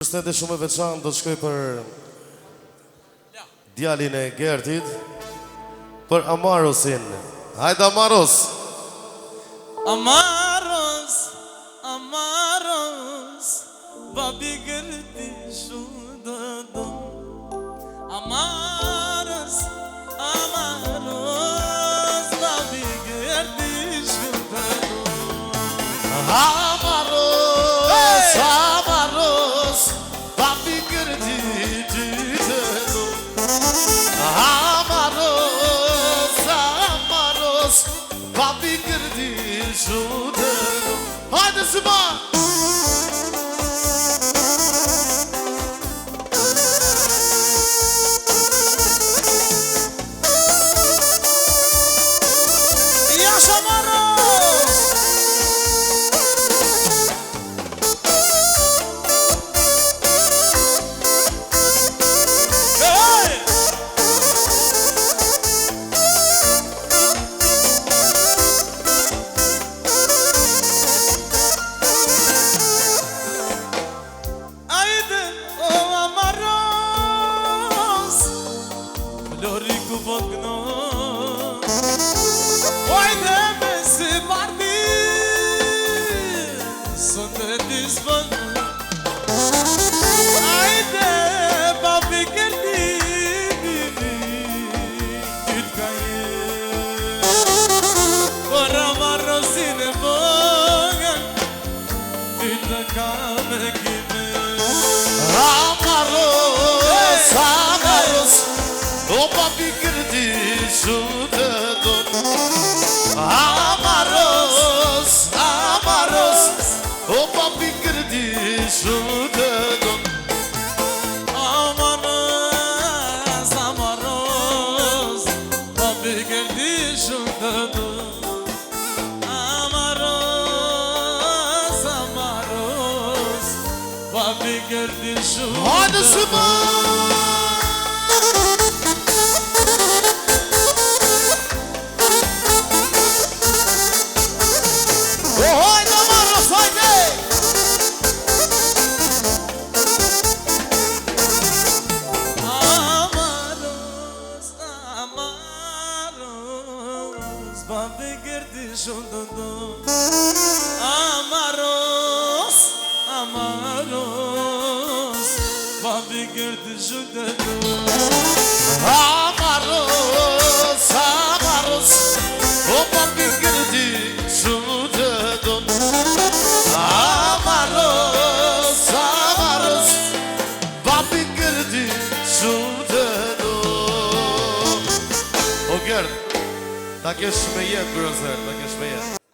Përshëndetje shumë e veçantë do të shkoj për djalin e Gertit, për Amarosin. Hajde Amaros! Amaros, Amaros, babi Gerti shudado. Amaros, Amaros, babi Gerti shudado. Amaros, Amaros, babi Gerti shudado. Amaros, Amaros, babi Gerti shudado. Hajde Zuma! Yash Amaros! Hey! Ajde, o Amaros, flori ku vogno. Ajde me si parti, son të disvënë. Ajde, babi Gerti, ty t'ka jetë. Por Amarosin e vogël, ty t'ka me kime. Amaros, Amaros, o babi Gerti shudado. Amaros, Amaros, o babi Gerti shudado. Amaros, Amaros, babi Gerti shudado. Amaros, Amaros, babi Gerti shudado. Hajde Zuma! Hajde Amaros, hajde! Amaros, Amaros, babi Gerti shudado. Amaros, Amaros, babi Gerti shudado. Amaros, Amaros, o babi Gerti shudado. Amaros, Amaros, babi Gerti shudado. O Gert, ta kesh me jetë, grëzër, ta kesh me jetë.